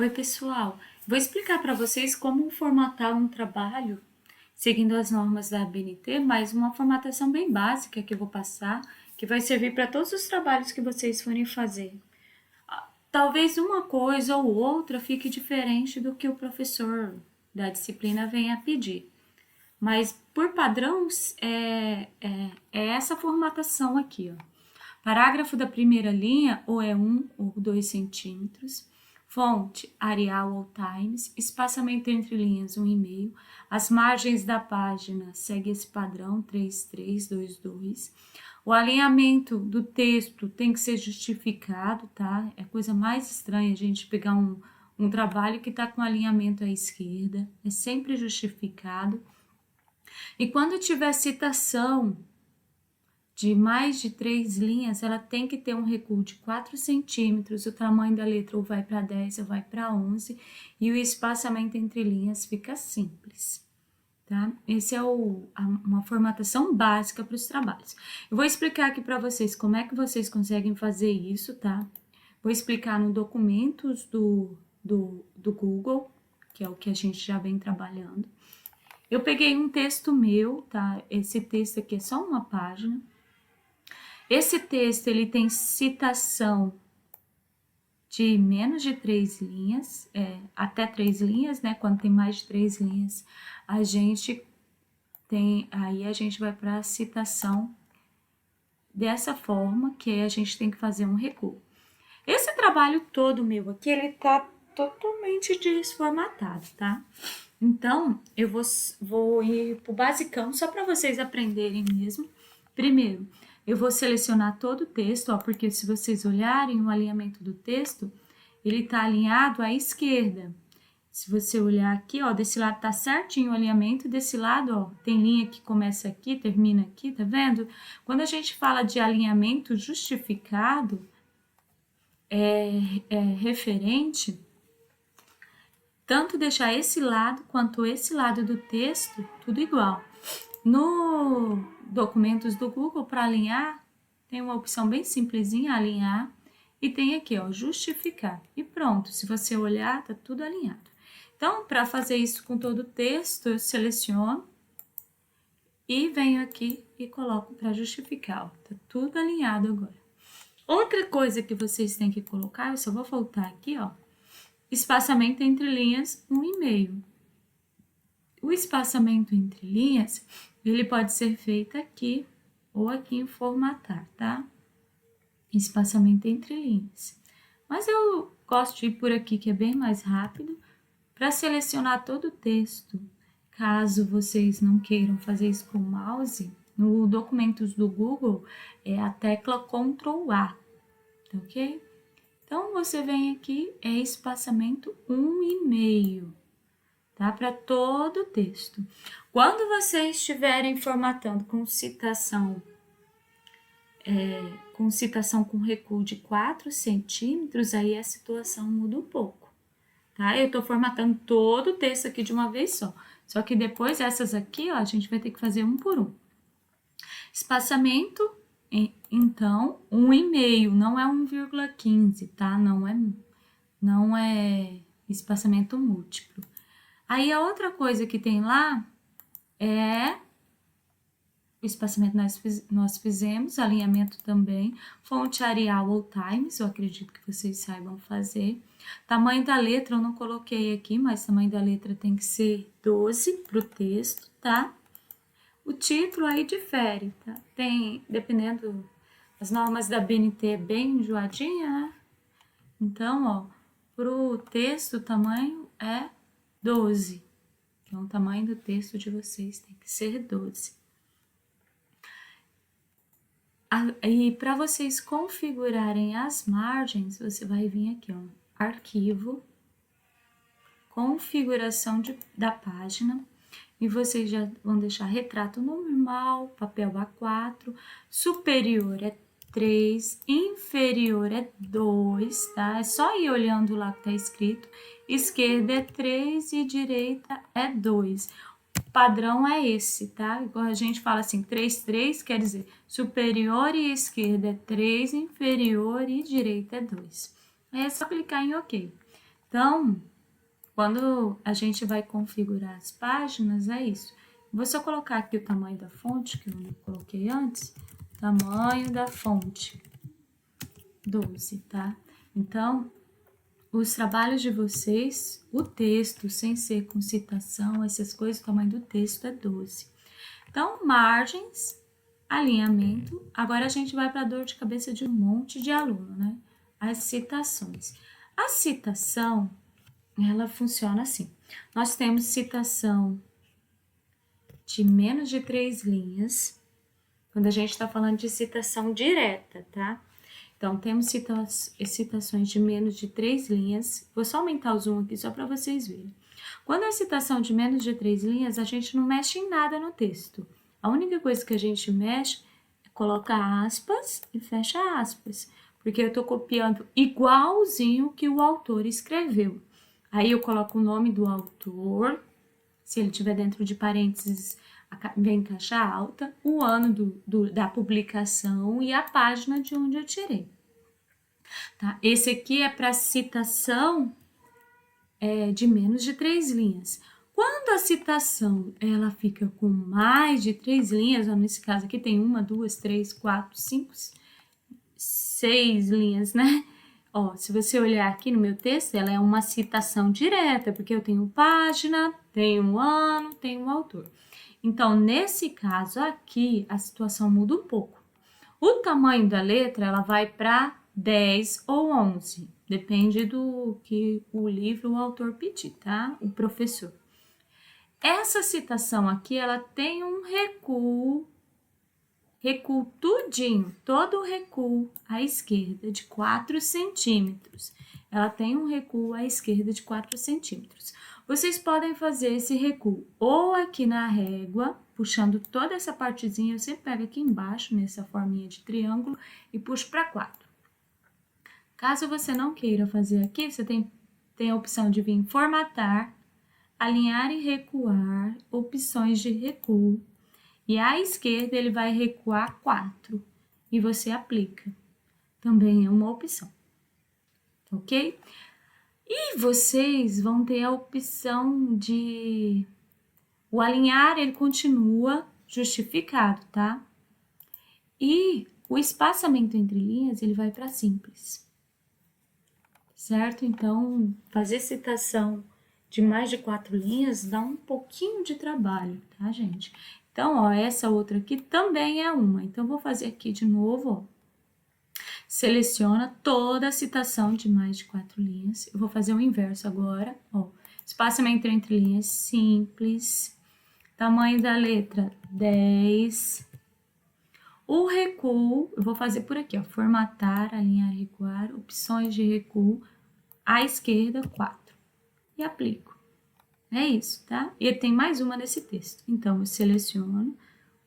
Oi, pessoal. Vou explicar para vocês como formatar um trabalho seguindo as normas da ABNT, mas uma formatação bem básica que eu vou passar, que vai servir para todos os trabalhos que vocês forem fazer. Talvez uma coisa ou outra fique diferente do que o professor da disciplina venha pedir, mas por padrão é essa formatação aqui, ó. Parágrafo da primeira linha, ou é 1 ou 2 centímetros. Fonte, Arial ou Times. Espaçamento entre linhas, 1,5. As margens da página segue esse padrão, 3,3,2,2. O alinhamento do texto tem que ser justificado, tá? É coisa mais estranha a gente pegar um trabalho que está com alinhamento à esquerda. É sempre justificado. E quando tiver citação de mais de 3 linhas, ela tem que ter um recuo de 4 centímetros, o tamanho da letra ou vai para 10 ou vai para 11, e o espaçamento entre linhas fica simples, tá? Esse é uma formatação básica para os trabalhos. Eu vou explicar aqui para vocês como é que vocês conseguem fazer isso, tá? Vou explicar no documentos do Google, que é o que a gente já vem trabalhando. Eu peguei um texto meu, tá? Esse texto aqui é só uma página. Esse texto, ele tem citação de menos de 3 linhas, até 3 linhas, né? Quando tem mais de 3 linhas, a gente vai para a citação dessa forma, que aí a gente tem que fazer um recuo. Esse trabalho todo meu aqui, ele tá totalmente desformatado, tá? Então, eu vou ir pro basicão, só para vocês aprenderem mesmo. Primeiro, eu vou selecionar todo o texto, ó, porque se vocês olharem o alinhamento do texto, ele tá alinhado à esquerda. Se você olhar aqui, ó, desse lado tá certinho o alinhamento, desse lado, ó, tem linha que começa aqui, termina aqui, tá vendo? Quando a gente fala de alinhamento justificado, é referente, tanto deixar esse lado quanto esse lado do texto, tudo igual. No documentos do Google, para alinhar, tem uma opção bem simplesinha, alinhar, e tem aqui, ó, justificar. E pronto, se você olhar, tá tudo alinhado. Então, para fazer isso com todo o texto, eu seleciono e venho aqui e coloco para justificar, ó, tá tudo alinhado agora. Outra coisa que vocês têm que colocar, eu só vou voltar aqui, ó, espaçamento entre linhas, 1,5. O espaçamento entre linhas, ele pode ser feito aqui ou aqui em formatar, tá? Espaçamento entre linhas. Mas eu gosto de ir por aqui, que é bem mais rápido, para selecionar todo o texto. Caso vocês não queiram fazer isso com o mouse, no documentos do Google é a tecla Ctrl A, tá ok? Então, você vem aqui, é espaçamento 1,5. Tá? Para todo o texto. Quando vocês estiverem formatando com citação com recuo de 4 centímetros, aí a situação muda um pouco. Tá? Eu estou formatando todo o texto aqui de uma vez só. Só que depois essas aqui, ó, a gente vai ter que fazer um por um. Espaçamento, então, 1,5, não é 1,15, tá? Não é espaçamento múltiplo. Aí a outra coisa que tem lá é o espaçamento nós fizemos, alinhamento também, fonte Arial ou Times, eu acredito que vocês saibam fazer. Tamanho da letra eu não coloquei aqui, mas tamanho da letra tem que ser 12 para o texto, tá? O título aí difere, tá? Tem, dependendo, as normas da BNT é bem enjoadinha, né? Então, ó, pro texto o tamanho é 12. Então, o tamanho do texto de vocês tem que ser 12. E para vocês configurarem as margens, você vai vir aqui, ó, arquivo, configuração da página, e vocês já vão deixar retrato normal, papel A4, superior é 3, inferior é 2, tá? É só ir olhando lá que tá escrito. Esquerda é 3 e direita é 2. O padrão é esse, tá? Igual a gente fala assim, 3, 3, quer dizer, superior e esquerda é 3, inferior e direita é 2. Aí é só clicar em OK. Então, quando a gente vai configurar as páginas, é isso. Vou só colocar aqui o tamanho da fonte, que eu não coloquei antes. Tamanho da fonte, 12, tá? Então, os trabalhos de vocês, o texto, sem ser com citação, essas coisas, o tamanho do texto é 12. Então, margens, alinhamento. Agora a gente vai para a dor de cabeça de um monte de aluno, né? As citações. A citação, ela funciona assim. Nós temos citação de menos de 3 linhas, quando a gente está falando de citação direta, tá? Então, temos citações de menos de 3 linhas. Vou só aumentar o zoom aqui só para vocês verem. Quando é citação de menos de 3 linhas, a gente não mexe em nada no texto. A única coisa que a gente mexe é colocar aspas e fecha aspas, porque eu estou copiando igualzinho que o autor escreveu. Aí eu coloco o nome do autor, se ele estiver dentro de parênteses, vem em caixa alta, o ano da publicação e a página de onde eu tirei. Tá? Esse aqui é para citação de menos de 3 linhas. Quando a citação ela fica com mais de 3 linhas, ó, nesse caso aqui tem 1, 2, 3, 4, 5, 6 linhas, né? Ó, se você olhar aqui no meu texto, ela é uma citação direta, porque eu tenho página, tenho um ano, tenho um autor. Então, nesse caso aqui, a situação muda um pouco. O tamanho da letra, ela vai para 10 ou 11, depende do que o livro, o autor pedir, tá? O professor. Essa citação aqui, ela tem um recuo tudinho, todo o recuo à esquerda de 4 centímetros. Ela tem um recuo à esquerda de 4 centímetros. Vocês podem fazer esse recuo ou aqui na régua, puxando toda essa partezinha, eu sempre pego aqui embaixo, nessa forminha de triângulo, e puxo para 4. Caso você não queira fazer aqui, você tem a opção de vir formatar, alinhar e recuar, opções de recuo. E à esquerda ele vai recuar 4 e você aplica. Também é uma opção, ok? E vocês vão ter a opção de... O alinhar, ele continua justificado, tá? E o espaçamento entre linhas, ele vai para simples. Certo? Então, fazer citação de mais de 4 linhas dá um pouquinho de trabalho, tá, gente? Então, ó, essa outra aqui também é uma. Então, vou fazer aqui de novo, ó. Seleciona toda a citação de mais de 4 linhas. Eu vou fazer o inverso agora, ó. Espaçamento entre linhas simples. Tamanho da letra 10. O recuo, eu vou fazer por aqui, ó. Formatar, alinhar, recuar. Opções de recuo. À esquerda, 4. E aplico. É isso, tá? E tem mais uma nesse texto. Então, eu seleciono, vou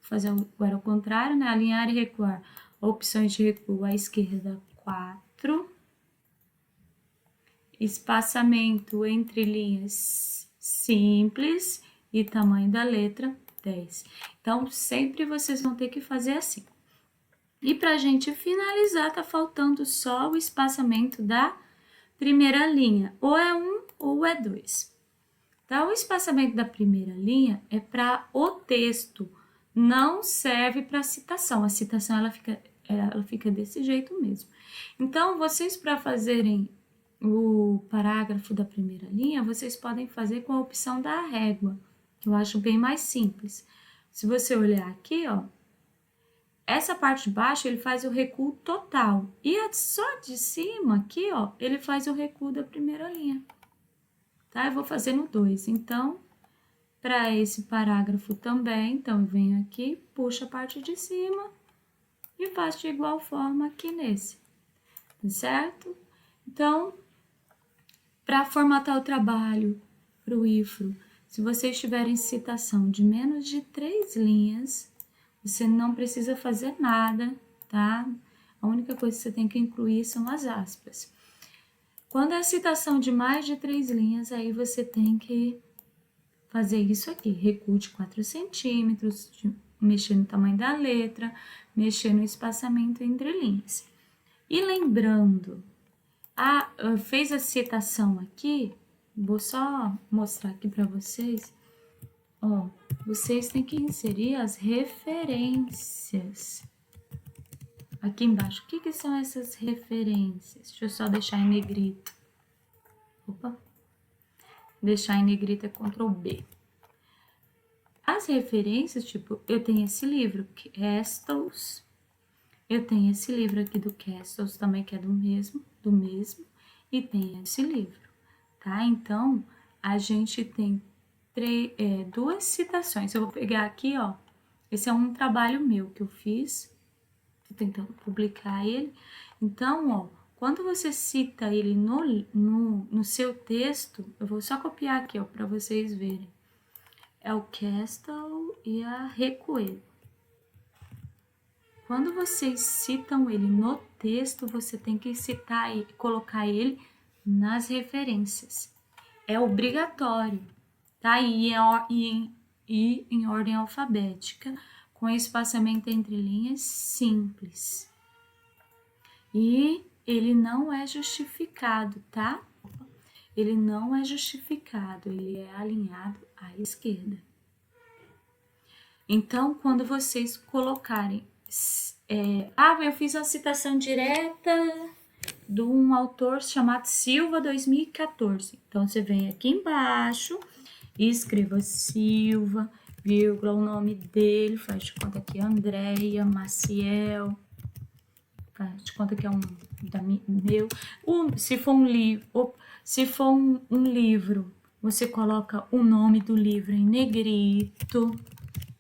fazer agora ao contrário, né? Alinhar e recuar. Opções de recuo à esquerda, 4. Espaçamento entre linhas simples e tamanho da letra, 10. Então, sempre vocês vão ter que fazer assim. E pra gente finalizar, tá faltando só o espaçamento da primeira linha. Ou é 1 ou é 2. Tá? O espaçamento da primeira linha é para o texto, não serve para a citação. A citação ela fica desse jeito mesmo. Então, vocês para fazerem o parágrafo da primeira linha, vocês podem fazer com a opção da régua, que eu acho bem mais simples. Se você olhar aqui, ó, essa parte de baixo ele faz o recuo total e só de cima aqui, ó, ele faz o recuo da primeira linha. Tá? Eu vou fazer no 2. Então, para esse parágrafo também, então eu venho aqui, puxo a parte de cima e faço de igual forma aqui nesse, certo? Então, para formatar o trabalho para o IFRO, se vocês tiverem citação de menos de 3 linhas, você não precisa fazer nada, tá? A única coisa que você tem que incluir são as aspas. Quando é a citação de mais de 3 linhas, aí você tem que fazer isso aqui, recuo de 4 centímetros, mexer no tamanho da letra, mexer no espaçamento entre linhas. E lembrando Fez a citação aqui, vou só mostrar aqui para vocês. Ó, vocês têm que inserir as referências. Aqui embaixo, o que são essas referências? Deixa eu só deixar em negrito. Opa! Deixar em negrito é Ctrl B. As referências, tipo, eu tenho esse livro, Castles. Eu tenho esse livro aqui do Castles também, que é do mesmo. E tem esse livro, tá? Então, a gente tem duas citações. Eu vou pegar aqui, ó. Esse é um trabalho meu que eu fiz. Tô tentando publicar ele. Então, ó, quando você cita ele no seu texto, eu vou só copiar aqui, ó, para vocês verem. É o Castle e a Recoelho. Quando vocês citam ele no texto, você tem que citar e colocar ele nas referências. É obrigatório, tá? E em ordem alfabética, com espaçamento entre linhas simples. E ele não é justificado, tá? Ele não é justificado, ele é alinhado à esquerda. Então, quando vocês colocarem... eu fiz uma citação direta de um autor chamado Silva 2014. Então, você vem aqui embaixo e escreva Silva, vírgula, o nome dele, faz de conta que é Andréia Maciel, faz de conta que é um meu. Se for um livro, você coloca o nome do livro em negrito,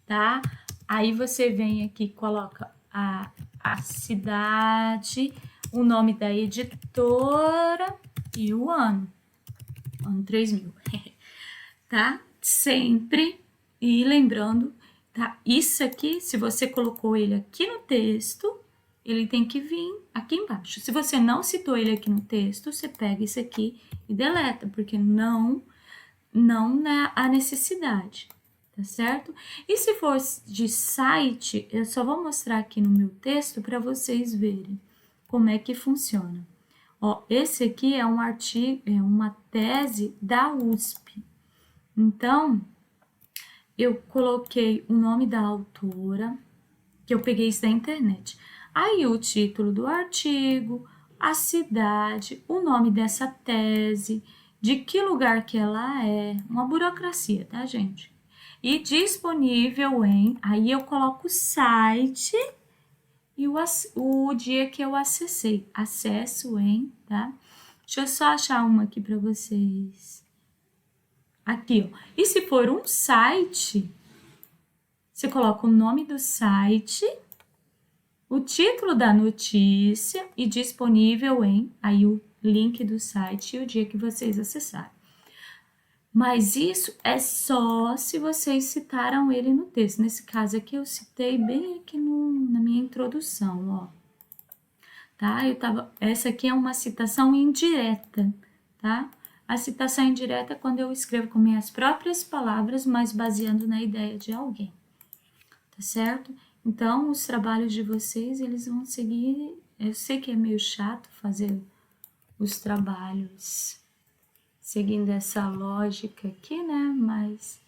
tá? Aí você vem aqui, coloca a cidade, o nome da editora e o ano 3000, tá? Sempre, e lembrando, tá? Isso aqui, se você colocou ele aqui no texto, ele tem que vir aqui embaixo. Se você não citou ele aqui no texto, você pega isso aqui e deleta, porque não há necessidade. Tá certo? E se for de site, eu só vou mostrar aqui no meu texto para vocês verem como é que funciona. Ó, esse aqui é um artigo, é uma tese da USP. Então, eu coloquei o nome da autora, que eu peguei isso da internet. Aí o título do artigo, a cidade, o nome dessa tese, de que lugar que ela é, uma burocracia, tá, gente? E disponível em, aí eu coloco o site e o dia que eu acessei, acesso em, tá? Deixa eu só achar uma aqui para vocês. Aqui, ó. E se for um site, você coloca o nome do site, o título da notícia e disponível em, aí o link do site e o dia que vocês acessarem. Mas isso é só se vocês citaram ele no texto. Nesse caso aqui, eu citei bem aqui na minha introdução, ó. Tá? Essa aqui é uma citação indireta, tá? A citação indireta é quando eu escrevo com minhas próprias palavras, mas baseando na ideia de alguém, tá certo? Então, os trabalhos de vocês, eles vão seguir... Eu sei que é meio chato fazer os trabalhos seguindo essa lógica aqui, né? Mas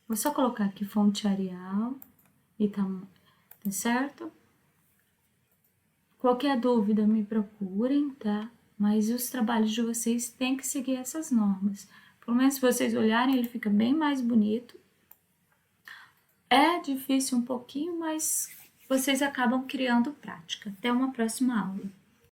vou só colocar aqui fonte Arial e tá certo? Qualquer dúvida me procurem, tá? Mas os trabalhos de vocês têm que seguir essas normas. Pelo menos se vocês olharem, ele fica bem mais bonito. É difícil um pouquinho, mas vocês acabam criando prática. Até uma próxima aula.